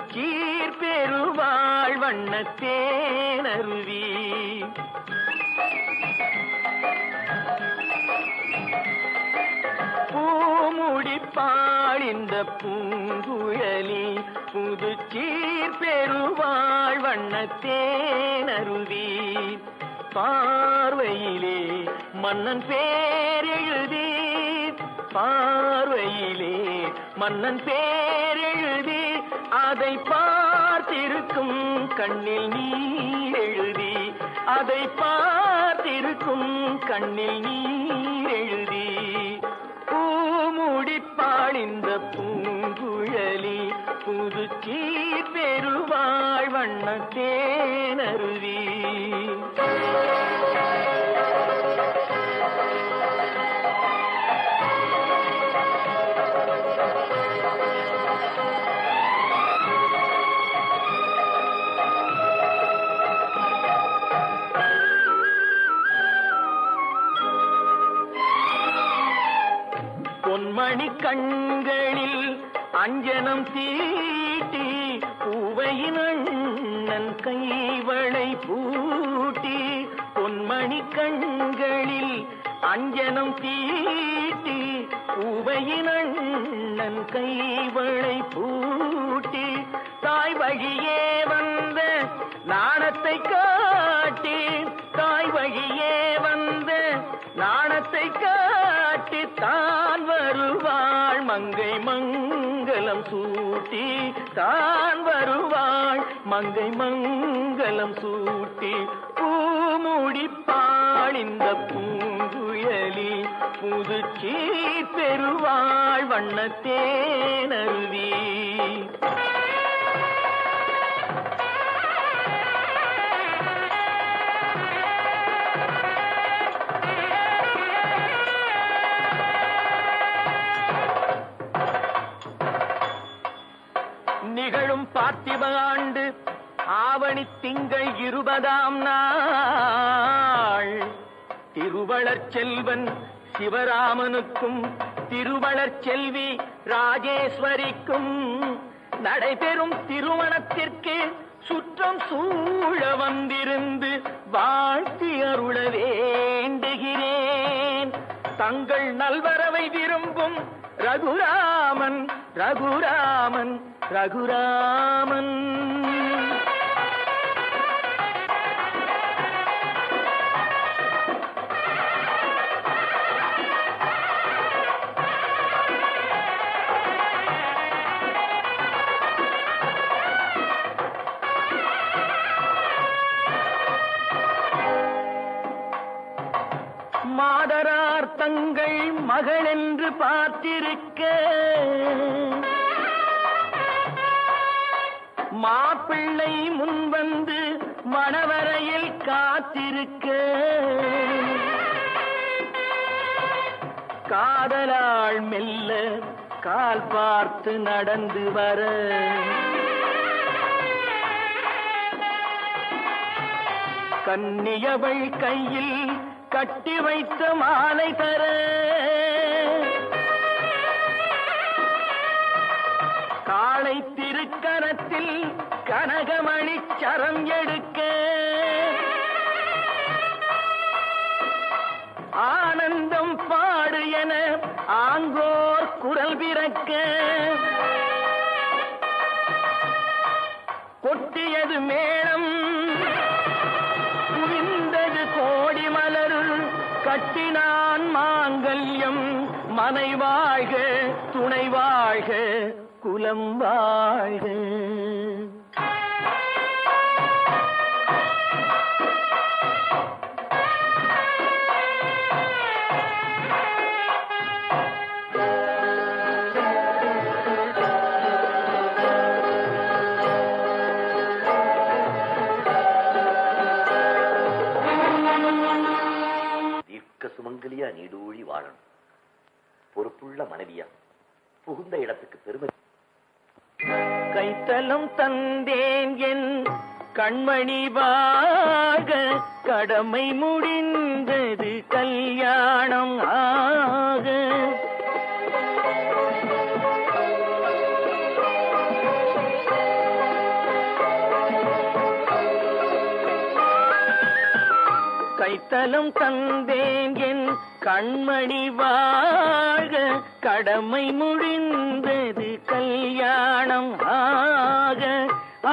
புதுச்சீர் பெருவாழ் வண்ணத்தேனருவி பூமுடிப்பாள் இந்த பூங்குழலி புதுச்சீர் பெருவாழ் வண்ணத்தேனருவி பார்வையிலே மன்னன் பேரெழுதி பார்வையிலே மன்னன் பேரெழுதி அதை பார்த்திருக்கும் கண்ணில் நீர் எழுதி அதை பார்த்திருக்கும் கண்ணில் நீர் எழுதி பூமுடிப்பாள் இந்த பூங்குழலி புதுச்சீர் பெருவாழ் வண்ணத்தேனருவி பொன்மணி கண்களில் அஞ்சனம் தீட்டி பூவையின் அண்ணன் கைவளை பூட்டி பொன்மணி கண்களில் அஞ்சனம் தீட்டி பூவையின் அண்ணன் கைவளை பூட்டி தாய் வழியே வந்த நாணத்தை காட்டி தாய் வழியே வந்த நாணத்தை காட்டி தான் வருவாள் மங்கை மங்களம் சூட்டி தான் வருவாள் மங்கை மங்களம் சூட்டி பூமுடிப்பாள் இந்த பூங்குழலி புதுச்சீர் பெருவாழ் வண்ணத்தேனருவி நிகழும் பார்த்திப ஆண்டு ஆவணி திங்கள் 20ஆம் நாள் திருவளர் செல்வன் சிவராமனுக்கும் திருவளர் செல்வி ராஜேஸ்வரிக்கும் நடைபெறும் திருமணத்திற்கு சுற்றம் சூழ வந்திருந்து வாழ்த்தி அருள வேண்டுகிறேன். தங்கள் நல்வரவை விரும்பும் ரகுராமன் ரகுராமன் ரகுராமன். மாதரார் தங்கள் மகள் என்று பார்த்திருக்க மாப்பிள்ளை முன்வந்து மணவரையில் காத்திருக்க காதலாள் மெல்ல கால் பார்த்து நடந்து வர கன்னியவள் கையில் கட்டி வைத்த மாலை தர காளை திருக்கரத்தில் கனகமணி சரம் எடுக்க ஆனந்தம் பாடு என ஆங்கோர் குரல் பிறக்க கொட்டியது மேளம் குவிந்தது கோடி மலர் கட்டினான் மாங்கல்யம் மனை வாழ்க துணை வாழ்க குலம் வாழ்க. சுமங்கலியா நீடூழி வாழணும். பொறுப்புள்ள மனைவியா புகுந்த இடத்துக்கு பெருமை. கைத்தலம் தந்தேன் என் கண்மணி வாக கடமை முடிந்தது கல்யாணம் ஆக. அடைக்கலம் தந்தேன் என் கண்மணி வாழ்க, கடமை முடிந்தது கல்யாணம் ஆக.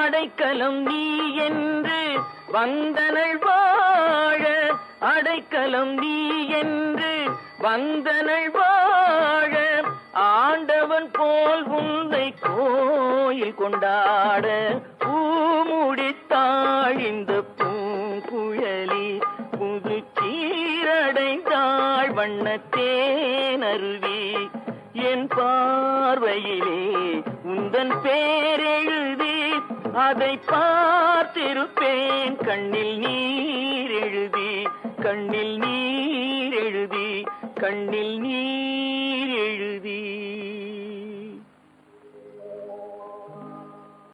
அடைக்கலம் நீ என்று வந்தனள் வாழ, அடைக்கலம் நீ என்று வந்தனள் வாழ. ஆண்டவன் போல் உன்னை கோயில் கொண்டாட, பூமுடித்தாள் இந்த பூங்குழலி, புது சீரடைந்தாள் வண்ணத்தேனருவி. என் பார்வையிலே உந்தன் பேரெழுதி, அதை பார்த்திருப்பேன் கண்ணில் நீர் எழுதி, கண்ணில் நீர் எழுதி, கண்ணில் நீர்